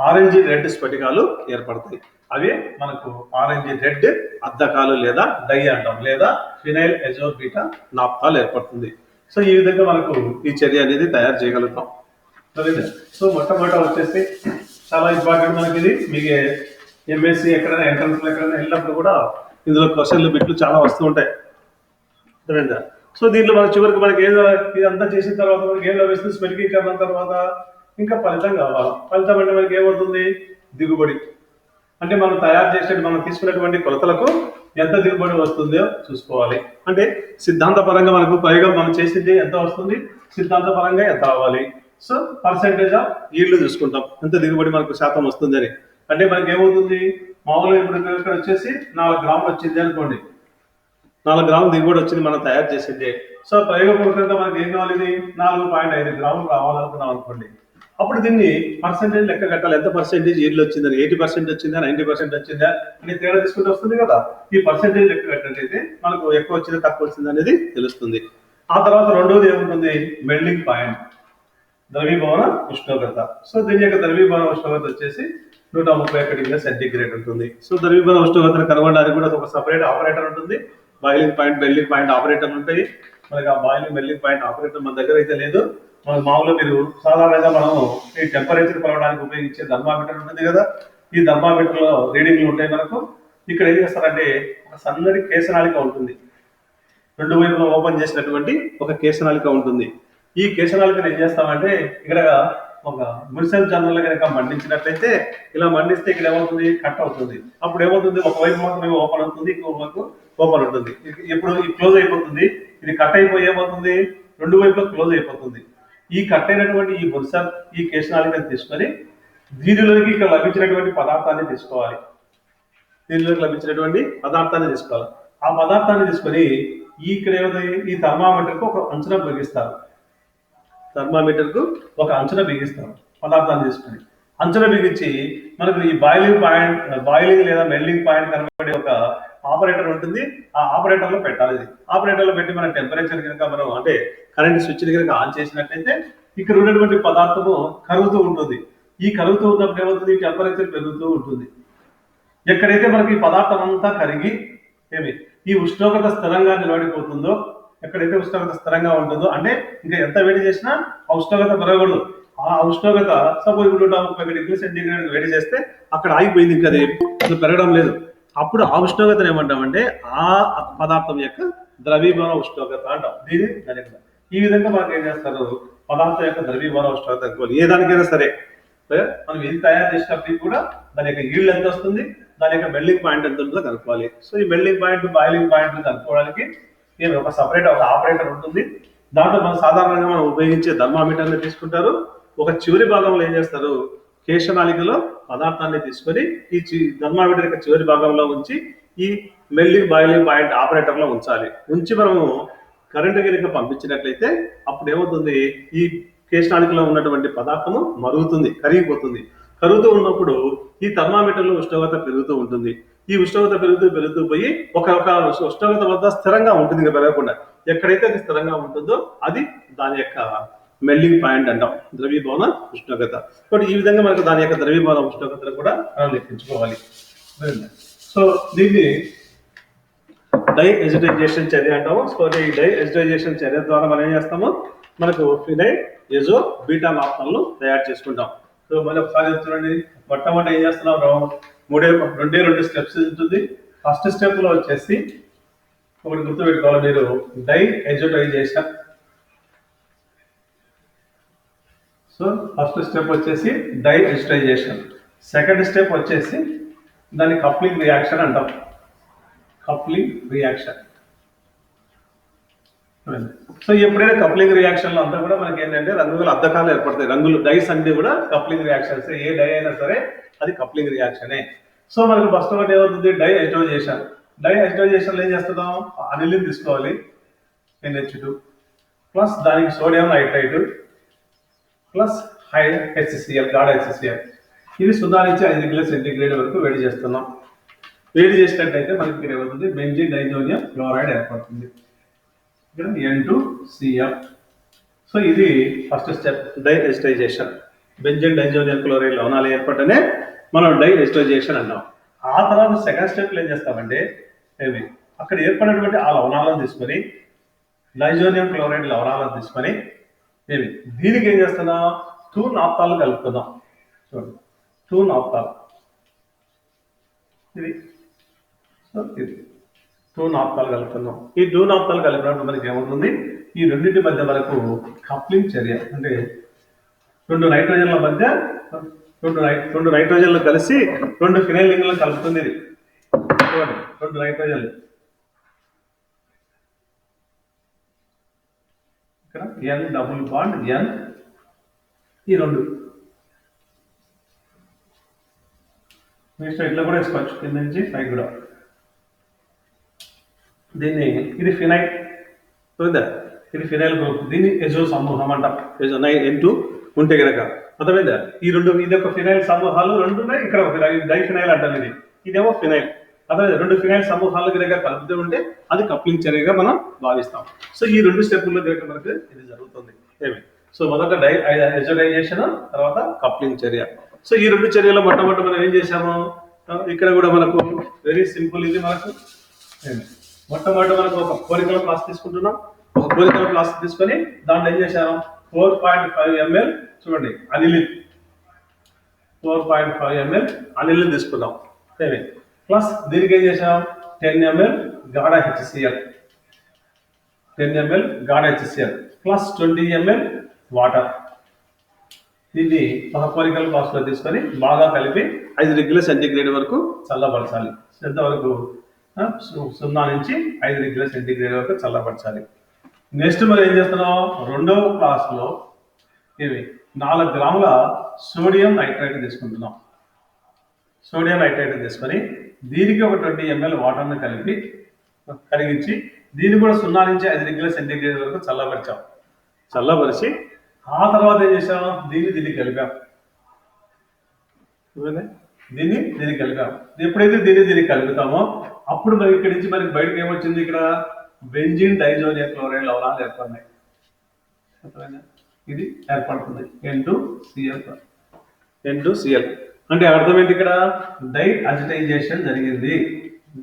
ఆరెంజ్ రెడ్ స్ఫటికాలు ఏర్పడతాయి. అవి మనకు ఆరెంజ్ రెడ్ అద్దకాలు లేదా డై అంటాం లేదా ఫినైల్ ఎజో బీటా నాప్తాల్ ఏర్పడుతుంది. సో ఈ విధంగా మనకు ఈ చర్య అనేది తయారు చేయగలుగుతాం. సో మొట్టమొదట వచ్చేసి చాలా ఇంపార్టెంట్ మనకి ఇది మీకు ఎంఎస్సి ఎక్కడైనా ఎంట్రన్స్ ఎక్కడైనా వెళ్ళినప్పుడు కూడా ఇందులో క్వశ్చన్లు బిట్లు చాలా వస్తూ ఉంటాయి. అర్థమైందా? సో దీంట్లో మన చివరికి మనకి ఇదంతా చేసిన తర్వాత మనకి ఏం లభిస్తుంది స్ఫటికీకరణ తర్వాత ఇంకా ఫలితం కావాలి. ఫలితం అంటే మనకి ఏమవుతుంది దిగుబడి అంటే మనం తయారు చేసే మనం తీసుకున్నటువంటి కొలతలకు ఎంత దిగుబడి వస్తుందో చూసుకోవాలి. అంటే సిద్ధాంతపరంగా మనకు ప్రయోగం మనం చేసింది ఎంత వస్తుంది సిద్ధాంతపరంగా ఎంత అవ్వాలి. సో పర్సెంటేజ్ ఆఫ్ ఈల్డ్ చూసుకుంటాం ఎంత దిగుబడి మనకు శాతం వస్తుంది అని. అంటే మనకి ఏమవుతుంది మామూలుగా ఇప్పుడు ఇక్కడ వచ్చేసి 4 గ్రాములు వచ్చింది అనుకోండి 4 గ్రాములు దిగుబడి వచ్చింది మనం తయారు చేసింది. సో ప్రయోగపూర్వకంగా మనకి ఏం కావాలి ఇది 4.5 గ్రాములు రావాలనుకున్నాం అనుకోండి. అప్పుడు దీన్ని పర్సెంటేజ్ లెక్క కట్టాలి. ఎంత పర్సెంటేజ్ ఈల్డ్ వచ్చిందని 80% వచ్చిందా 90% వచ్చిందా అని తేడా తీసుకుంటే వస్తుంది కదా. ఈ పర్సెంటేజ్ లెక్క కట్టినట్టయితే మనకు ఎక్కువ వచ్చిందా తక్కువ వచ్చిందా అనేది తెలుస్తుంది. ఆ తర్వాత రెండోది ఏముంటుంది మెల్టింగ్ పాయింట్ ద్రవీభవన ఉష్ణోగ్రత. సో దీని యొక్క ద్రవీభవన ఉష్ణోగ్రత వచ్చేసి 131 డిగ్రీల సెంటీగ్రేడ్ ఉంటుంది. సో ద్రవీభవన ఉష్ణోగ్రతను కనుగొనడానికి కూడా ఒక సపరేట్ ఆపరేటర్ ఉంటుంది. బాయిలింగ్ పాయింట్ మెల్టింగ్ పాయింట్ ఆపరేటర్లు ఉంటాయి. మనకి ఆ బాయిలింగ్ మెల్టింగ్ పాయింట్ ఆపరేటర్ మన దగ్గర అయితే లేదు. మన మామూలుగా మీరు సాధారణంగా మనం ఈ టెంపరేచర్ కొలవడానికి ఉపయోగించే థర్మామీటర్ ఉంటుంది కదా. ఈ థర్మామీటర్ లో రీడింగ్లు ఉంటాయి మనకు. ఇక్కడ ఏం చేస్తారంటే ఒక సన్నటి కేశనాళిక ఉంటుంది. 2 వైపులా ఓపెన్ చేసినటువంటి ఒక కేశనాళిక ఉంటుంది. ఈ కేశనాళికను ఏం చేస్తామంటే ఇక్కడ ఒక మురిసెల్ జనరల్ కనుక మండించినట్లయితే ఇలా మండిస్తే ఇక్కడ ఏమవుతుంది కట్ అవుతుంది. అప్పుడు ఏమవుతుంది ఒకవైపు మాత్రమే ఓపెన్ అవుతుంది ఇంకో వైపు ఓపెన్ ఉంటుంది. ఇప్పుడు క్లోజ్ అయిపోతుంది. ఇది కట్ అయిపోయి ఏమవుతుంది 2 వైపులా క్లోజ్ అయిపోతుంది. ఈ కట్ అయినటువంటి ఈ మురిసెల్ ఈ కేశనాళికను తీసుకొని దీనిలోకి ఇక్కడ లభించినటువంటి పదార్థాన్ని తీసుకోవాలి. ఆ పదార్థాన్ని తీసుకొని ఇక్కడ ఏమవుతుంది ఈ థర్మామీటర్కు ఒక అంచనా బిగిస్తారు. పదార్థాన్ని తీసుకొని అంచనా బిగించి మనకు ఈ బాయిలింగ్ లేదా మెల్టింగ్ పాయింట్ కనబడే ఒక ఆపరేటర్ ఉంటుంది, ఆ ఆపరేటర్లో పెట్టాలి. ఇది ఆపరేటర్లో పెట్టి మన టెంపరేచర్ కనుక మనం అంటే కరెంట్ స్విచ్ కనుక ఆన్ చేసినట్లయితే ఇక్కడ ఉన్నటువంటి పదార్థము కరుగుతూ ఉంటుంది. ఈ కరుగుతూ ఉన్నప్పుడు ఏమవుతుంది, టెంపరేచర్ పెరుగుతూ ఉంటుంది. ఎక్కడైతే మనకి ఈ పదార్థం అంతా కరిగి ఈ ఉష్ణోగ్రత స్థిరంగా నిలబడిపోతుందో, ఎక్కడైతే ఉష్ణోగ్రత స్థిరంగా ఉంటుందో అంటే ఇంకా ఎంత వేడి చేసినా ఆ ఉష్ణోగ్రత పెరగకూడదు. ఆ ఉష్ణోగ్రత సపోజ్ 131 డిగ్రీ సెంటీగ్రేడ్ వేడి చేస్తే అక్కడ ఆగిపోయింది, ఇంకా అది పెరగడం లేదు. అప్పుడు ఆ ఉష్ణోగ్రతను ఏమంటామంటే ఆ పదార్థం యొక్క ద్రవీభవన ఉష్ణోగ్రత అంటాం. దీని ఈ విధంగా మనకి ఏం చేస్తారు, పదార్థం యొక్క ద్రవీభవన ఉష్ణోగ్రత కనుక్కోవాలి. ఏ దానికైనా సరే మనం ఇది తయారు చేసినప్పటికీ కూడా దాని యొక్క ఈల్డ్ ఎంత వస్తుంది, దాని యొక్క మెల్లింగ్ పాయింట్ ఎంత ఉంటుందో కనుక్కోవాలి. సో ఈ మెల్లింగ్ పాయింట్ బాయిలింగ్ పాయింట్ కనుక్కోవడానికి ఒక సపరేట్ ఒక ఆపరేటర్ ఉంటుంది. దాంట్లో మనం సాధారణంగా మనం ఉపయోగించే థర్మామీటర్ని తీసుకుంటారు. ఒక చివరి భాగంలో ఏం చేస్తారు, కేశనాళికలో పదార్థాన్ని తీసుకొని ఈ థర్మామీటర్ యొక్క చివరి భాగంలో ఉంచి ఈ మెల్లింగ్ బాయిలింగ్ పాయింట్ ఆపరేటర్లో ఉంచాలి. ఉంచి మనము కరెంటు కనుక పంపించినట్లయితే అప్పుడు ఏమవుతుంది, ఈ కేశనాళికలో ఉన్నటువంటి పదార్థము మరుగుతుంది, కరిగిపోతుంది. కరుగుతూ ఉన్నప్పుడు ఈ థర్మామీటర్లో ఉష్ణోగ్రత పెరుగుతూ ఉంటుంది. ఈ ఉష్ణోగ్రత పెరుగుతూ పోయి ఒక ఉష్ణోగ్రత వద్ద స్థిరంగా ఉంటుంది, ఇంకా పెరగకుండా. ఎక్కడైతే అది స్థిరంగా ఉంటుందో అది దాని యొక్క మెల్లింగ్ పాయింట్ అంటాం, ద్రవీభవన ఉష్ణోగ్రత. కాబట్టి ఈ విధంగా మనకు దాని యొక్క ద్రవీభవన ఉష్ణోగ్రతను కూడా మనం లెక్కించుకోవాలి. సో దీన్ని డై ఎజిటైజేషన్ చర్య అంటాము. సో ఈ డై ఎజిటైజేషన్ చర్య ద్వారా మనం ఏం చేస్తాము, మనకు ఫినైల్ ఎజో బీటా నాప్థాలను తయారు చేసుకుంటాం. సో మళ్ళీ ఒకసారి చూడండి, మొట్టమొదటి ఏం చేస్తున్నాం, రెండే రెండు స్టెప్స్ ఉంటుంది. ఫస్ట్ స్టెప్ లో వచ్చేసి ఒకటి గుర్తుపెట్టుకోవాలి మీరు, డై ఎజిటైజేషన్. సో ఫస్ట్ స్టెప్ వచ్చేసి డై ఎజిటైజేషన్. సెకండ్ స్టెప్ వచ్చేసి దాన్ని కప్లింగ్ రియాక్షన్ అంటాం, కప్లింగ్ రియాక్షన్. సో ఎప్పుడైనా కప్లింగ్ రియాక్షన్ లో అంతా కూడా మనకి ఏంటంటే రంగుల అద్దకాలు ఏర్పడతాయి. రంగులు డైస్ అన్ని కూడా కప్లింగ్ రియాక్షన్స్. ఏ డై అయినా సరే అది కప్లింగ్ రియాక్షనే. సో మనకు ఫస్ట్ ఒకటి ఏమవుతుంది, డై ఎజిటైజేషన్. డై ఎజిటైజేషన్ ఏం చేస్తున్నాం, అనిలిన్ తీసుకోవాలి, NH2 ప్లస్ దానికి సోడియం నైట్రైట్ ప్లస్ HCl, గాఢ HCl. ఇది 0 నుంచి 5 డిగ్రీల సెంటీగ్రేడ్ వరకు వేడి చేస్తున్నాం. వేడి చేసినట్టయితే మనకి ఏమవుతుంది, బెంజీన్ డైజోనియం క్లోరైడ్ ఏర్పడుతుంది, ఇక్కడ N2Cl. సో ఇది first step, diazotization. Benzene diazonium chloride లవణాలు ఏర్పడనే మనం డై ఎజిటైజేషన్ అన్నాం. ఆ తర్వాత సెకండ్ స్టెప్లో ఏం చేస్తామంటే అక్కడ ఏర్పడినటువంటి ఆ లవణాలను తీసుకొని, డైజోనియం క్లోరైడ్ లవణాలను తీసుకొని దీనికి ఏం చేస్తున్నాం, 2 నాప్థాలు కలుపుతున్నాం. చూడండి, 2 నాప్థాలు. ఇది 2 నాప్థాలు కలుపుతున్నాం. ఈ 2 నాప్థాలు కలిపినప్పుడు మనకి ఏమవుతుంది, ఈ రెండింటి మధ్య మనకు కప్లింగ్ చర్య అంటే 2 నైట్రోజన్ల మధ్య 2 నైట్రోజన్లు కలిసి 2 ఫినైల్ రింగులను కలుపుతుంది. ఇది చూడండి, 2 నైట్రోజన్లు ఇక్కడ N డబుల్ బాండ్ N, ఈ 2 నెక్స్ట్ ఇట్లా కూడా వేసుకోవచ్చు, కింద నుంచి పైకి కూడా. దీన్ని ఇది ఫినైల్, ఇది ఫినైల్ గ్రూప్. దీన్ని ఎజో సమూహం అంటాం. ఎజో N2 ఉంటే కనుక అర్థమైందా. ఈ రెండు, ఇది ఒక ఫినైల్ సమూహాలు 2 ఉన్నాయి. ఇక్కడ ఒక డైఫినైల్ అంటాం. ఇదేమో ఫినైల్. అర్థమైందా, 2 ఫినైల్ సమూహాలు కనుక కలుపుతూ ఉంటే అది కప్లింగ్ చర్యగా మనం భావిస్తాం. సో ఈ 2 స్టెప్పుల్లో కనుక మనకు ఇది జరుగుతుంది. సో మొదట డై ఎజిటైజేషన్, తర్వాత కప్లింగ్ చర్య. సో ఈ 2 చర్యలో మొట్టమొదటి మనం ఏం చేసాము, ఇక్కడ కూడా మనకు వెరీ సింపుల్. ఇది మనకు మొట్టమొదటి మనకు ఒక కోరికల ఫ్లాస్క్ తీసుకుంటున్నాం. ఒక కోరికల ఫ్లాస్క్ తీసుకొని దాంట్లో ఏం చేశాను, 4.5 ml చూడండి అనిలిన్, 4.5 ml అనిలిన్ తీసుకున్నాం. ప్లస్ దీనికి ఏం చేసాం, 10 ml గాఢ HCl, 10 ml గాఢ HCl ప్లస్ 20 ml వాటర్. దీన్ని ఒక కోరికల ఫ్లాస్క్ లో తీసుకొని బాగా కలిపి 5 డిగ్రీల సెంటీగ్రేడ్ వరకు చల్లబరచాలి. ఎంతవరకు, 0 నుంచి 5 డిగ్రీల సెంటీగ్రేడ్ వరకు చల్లబరచాలి. నెక్స్ట్ మనం ఏం చేస్తున్నాం, రెండవ క్లాస్లో 4 గ్రాముల సోడియం నైట్రైట్ తీసుకుంటున్నాం. సోడియం నైట్రైట్ తీసుకొని దీనికి ఒక 20 ml వాటర్ని కలిపి కరిగించి దీన్ని కూడా 0 నుంచి 5 డిగ్రీల సెంటీగ్రేడ్ వరకు చల్లబరిచాం. చల్లబరిచి ఆ తర్వాత ఏం చేసాం, దీన్ని కలిపాం. దీన్ని కలిపాం. ఎప్పుడైతే దీన్ని కలుపుతామో అప్పుడు మరి ఇక్కడి నుంచి మనకి బయటకు ఏమొచ్చింది, ఇక్కడ బెంజిన్ డైజోనియం క్లోరైడ్ లవణాలు ఏర్పడినాయి. ఇది ఏర్పడుతుంది N2Cl. అంటే అర్థం ఏంటి, ఇక్కడ డై అజిటైజేషన్ జరిగింది,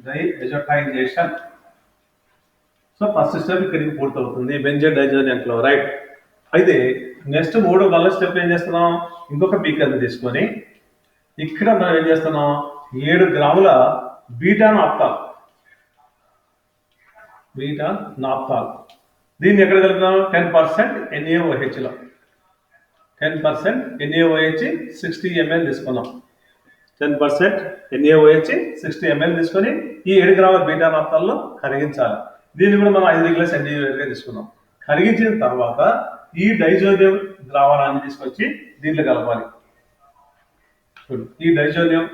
డై అజిటైజేషన్. సో ఫస్ట్ స్టెప్ ఇక్కడికి పూర్తవుతుంది, బెంజిన్ డైజోనియం క్లోరైడ్. అయితే నెక్స్ట్ మళ్ళీ స్టెప్ ఏం చేస్తున్నాం, ఇంకొక బీకర్ని తీసుకొని ఇక్కడ మనం ఏం చేస్తున్నాం, 7 గ్రాముల బీటా నాప్తాల్ దీన్ని ఎక్కడ కలుపుతాం, 10% NaOH లో 10% NaOH 60 ml తీసుకున్నాం. 10% NaOH 60 ml తీసుకొని ఈ 7 గ్రాముల బీటా నాప్తాల్లో కరిగించాలి. దీన్ని కూడా మనం 5 డిగ్రీల సెంటీగ్రేడ్గా తీసుకున్నాం. కరిగించిన తర్వాత ఈ డైజోనియం ద్రావణాన్ని తీసుకొచ్చి దీంట్లో కలపాలి. ఈ డైజోనియం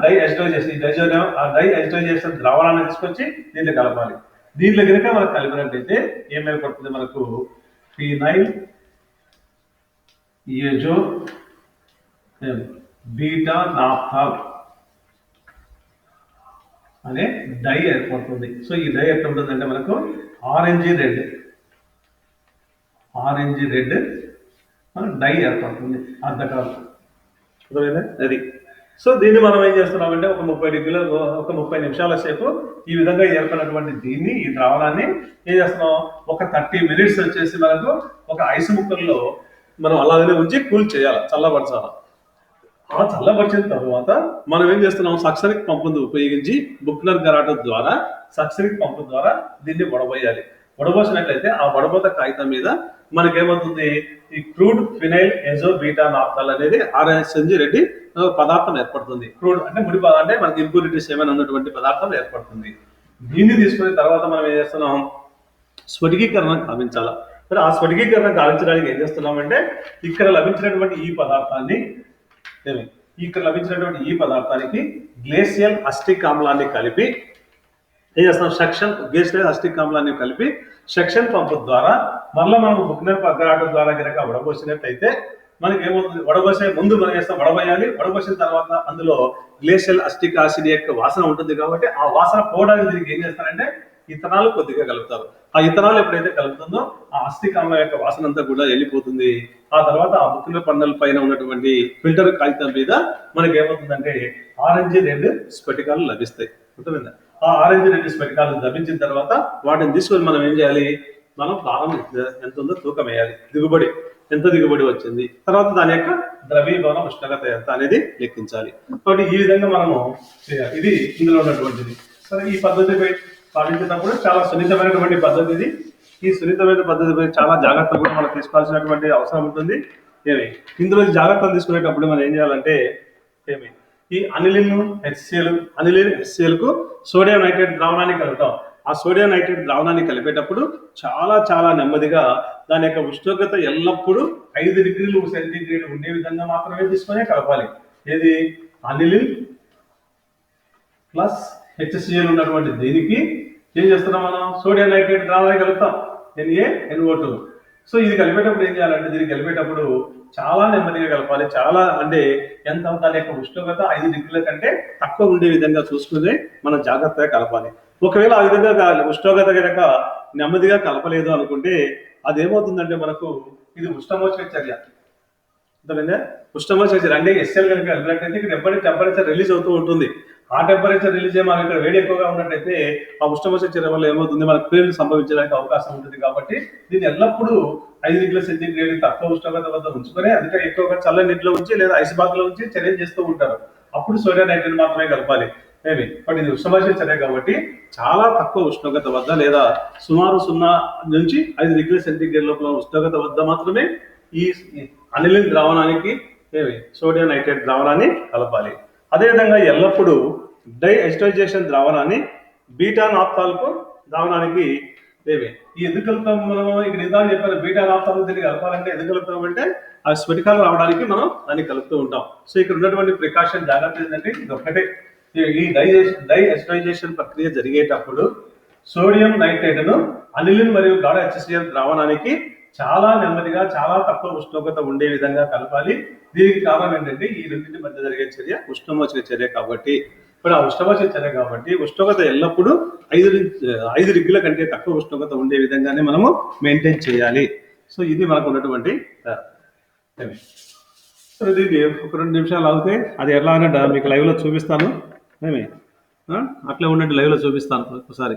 డై అజిటైజేషన్ ద్రావణాన్ని తీసుకొచ్చి దీంట్లో కలపాలి. దీంట్లో కనుక మనకు కలిపినట్టయితే ఏమైపోతుంది, మనకు ఫినైల్ ఏజో బీటా నాప్థాల్ అనే డై ఏర్పడుతుంది. సో ఈ డై ఎట్లా ఉంటుందంటే మనకు ఆరెంజ్ రెడ్ డై ఏర్పడుతుంది అర్ధకాలం. అది సో దీన్ని మనం ఏం చేస్తున్నామంటే ఒక 30 నిమిషాల సేపు ఈ విధంగా ఏర్పడినటువంటి ఈ ద్రావణాన్ని ఏం చేస్తున్నాం, ఒక 30 మినిట్స్ వచ్చేసి మనకు ఒక ఐస్ ముక్కల్లో మనం అలాగనే ఉంచి కూల్ చేయాలి, చల్లబరచాలి. ఆ చల్లబరిచిన తర్వాత మనం ఏం చేస్తున్నాం, సక్సరిక్ పంపును ఉపయోగించి బుక్నర్ గరాటో ద్వారా సక్సరిక్ పంపు ద్వారా దీన్ని వడబోయాలి. వడబోసినట్లయితే ఆ వడబోత కాగితం మీద మనకేమవుతుంది, ఈ crude phenyl azo beta naphthol అనేది ఆరెంజ్ రెడ్డి పదార్థం ఏర్పడుతుంది. క్రూడ్ అంటే ముడి అంటే మనకి ఇంప్యూరిటీస్ ఏమైనా ఉన్నటువంటి పదార్థం ఏర్పడుతుంది. దీన్ని తీసుకున్న తర్వాత మనం ఏం చేస్తున్నాం, స్ఫటికీకరణ గావించాలి. మరి ఆ స్ఫటికీకరణ గావించడానికి ఏం చేస్తున్నామంటే ఇక్కడ లభించినటువంటి ఈ పదార్థానికి గ్లేసియల్ అస్టిక్ ఆమ్లాన్ని కలిపి ఏం చేస్తాం, గ్లేసియల్ అస్టిక్ ఆమ్లాన్ని కలిపి సెక్షన్ పంపు ద్వారా మళ్ళీ మనం బుక్నర్ గరాటో ద్వారా కనుక వడబోసినట్లయితే మనకి ఏమవుతుంది, వడబోసే ముందు మనం చేస్తాం వడబోయాలి. వడబోసిన తర్వాత అందులో గ్లేషియల్ అస్టిక్ యాసిడ్ యొక్క వాసన ఉంటుంది కాబట్టి ఆ వాసన పోవడానికి దీనికి ఏం చేస్తారంటే ఇథనాల్ కొద్దిగా కలుపుతారు. ఆ ఇథనాల్ ఎప్పుడైతే కలుపుతుందో ఆ అస్టిక్ ఆమ్లం యొక్క వాసన అంతా కూడా వెళ్ళిపోతుంది. ఆ తర్వాత ఆ బుక్నర్ పన్నెల పైన ఉన్నటువంటి ఫిల్టర్ కాగితం మీద మనకి ఏమవుతుందంటే ఆరెంజ్ రెడ్ స్ఫటికాలు లభిస్తాయి. ఉంటుంది. ఆ ఆరెంజ్ రెడ్ స్ఫటికాలు లభించిన తర్వాత వాటిని తీసుకొని మనం ఏం చేయాలి, మనం భారం ఎంత ఉందో తూకం వేయాలి, ఎంత దిగుబడి వచ్చింది, తర్వాత దాని యొక్క ద్రవీభవన ఉష్ణోగ్రత ఎంత అనేది లెక్కించాలి. కాబట్టి ఈ విధంగా మనము చేయాలి. ఇది ఇందులో ఉన్నటువంటిది. సరే, ఈ పద్ధతిపై పాటించేటప్పుడు చాలా సున్నితమైనటువంటి పద్ధతి ఇది. ఈ సున్నితమైన పద్ధతిపై చాలా జాగ్రత్తలు కూడా మనం తీసుకోవాల్సినటువంటి అవసరం ఉంటుంది. ఇందులో జాగ్రత్తలు తీసుకునేటప్పుడు మనం ఏం చేయాలంటే ఈ అనిలిన్ HCl కు సోడియం నైట్రేట్ ద్రావణాన్ని కలుపుతాం. ఆ సోడియం నైట్రేట్ ద్రావణాన్ని కలిపేటప్పుడు చాలా నెమ్మదిగా దాని యొక్క ఉష్ణోగ్రత ఎల్లప్పుడూ 5 డిగ్రీలు సెంటీగ్రేడ్ ఉండే విధంగా మాత్రమే తీసుకునే కలపాలి. ఏది అనిలిన్ ప్లస్ HCl ఉన్నటువంటి దీనికి ఏం చేస్తున్నాం, మనం సోడియం నైట్రేట్ ద్రావణాన్ని కలుపుతాం, NaNO2. సో ఇది కలిపేటప్పుడు ఏం చేయాలంటే దీన్ని కలిపేటప్పుడు చాలా నెమ్మదిగా కలపాలి. చాలా అంటే ఎంత దాని యొక్క ఉష్ణోగ్రత 5 డిగ్రీల కంటే తక్కువ ఉండే విధంగా చూసుకుని మనం జాగ్రత్తగా కలపాలి. ఒకవేళ ఆ విధంగా ఉష్ణోగ్రత కనుక నెమ్మదిగా కలపలేదు అనుకుంటే అదేమవుతుందంటే మనకు ఇది ఉష్ణమోచక చర్య. ఉష్ణమోచక చర్య అంటే SL కనుక కలిపినట్టయితే ఇక్కడ ఎప్పటి టెంపరేచర్ రిలీజ్ అవుతూ ఉంటుంది. ఆ టెంపరేచర్ రిలీజ్ అయ్యి మనకి ఇక్కడ వేడి ఎక్కువగా ఉన్నట్టయితే ఆ ఉష్ణమోచక చర్య వల్ల ఏమవుతుంది, మనకు పేర్లు సంభవించడానికి అవకాశం ఉంటుంది. కాబట్టి దీన్ని ఎల్లప్పుడూ 5 డిగ్రీల సెంటీగ్రేడ్ తక్కువ ఉష్ణోగ్రత వద్ద ఉంచుకొని అందుకే ఎక్కువగా చల్లని నీటిలో ఉంచి లేదా ఐస్ బాత్ లో ఉంచి చర్య చేస్తూ ఉంటారు. అప్పుడు సోడియం నైట్రేట్ మాత్రమే కలపాలి. బట్ ఇది ఉష్ణమోచక చర్య కాబట్టి చాలా తక్కువ ఉష్ణోగ్రత వద్ద లేదా సుమారు 0 నుంచి 5 డిగ్రీల సెంటీగ్రేడ్ లోపల ఉష్ణోగ్రత వద్ద మాత్రమే ఈ అనిలిన్ ద్రావణానికి సోడియం నైట్రేట్ ద్రావణాన్ని కలపాలి. అదేవిధంగా ఎల్లప్పుడూ డై అజిటైజేషన్ ద్రావణాన్ని బీటా నాప్తాల్కు ద్రావణానికి ఈ ఎందుకు కలుపుతాం, మనం ఇక్కడ ఇందాక చెప్పాను బీటా నాప్తాల్ దీన్ని కలపాలంటే ఎందుకు కలుపుతామంటే ఆ స్ఫటికాలు రావడానికి మనం దాన్ని కలుపుతూ ఉంటాం. సో ఇక్కడ ఉన్నటువంటి ప్రికాషన్ జాగ్రత్త ఏంటంటే ఇది ఒక్కటే, ఈ డై అజిటైజేషన్ ప్రక్రియ జరిగేటప్పుడు సోడియం నైట్రేట్ను అనిలిన్ మరియు గాఢ HCl ద్రావణానికి చాలా నెమ్మదిగా చాలా తక్కువ ఉష్ణోగ్రత ఉండే విధంగా కలపాలి. దీనికి కారణం ఏంటంటే ఈ రెండింటి మధ్య జరిగే చర్య ఉష్ణమోచక చర్య కాబట్టి. ఇప్పుడు ఆ ఉష్ణమోచక చర్య కాబట్టి ఉష్ణోగ్రత ఎల్లప్పుడూ 5 డిగ్రీల కంటే తక్కువ ఉష్ణోగ్రత ఉండే విధంగానే మనము మెయింటైన్ చేయాలి. సో ఇది మనకు ఉన్నటువంటి దీన్ని ఒక 2 నిమిషాలు ఆగితే అది ఎలా అన్నట్టు మీకు లైవ్లో చూపిస్తాను. అట్లా ఉండండి, లైవ్లో చూపిస్తాను ఒకసారి.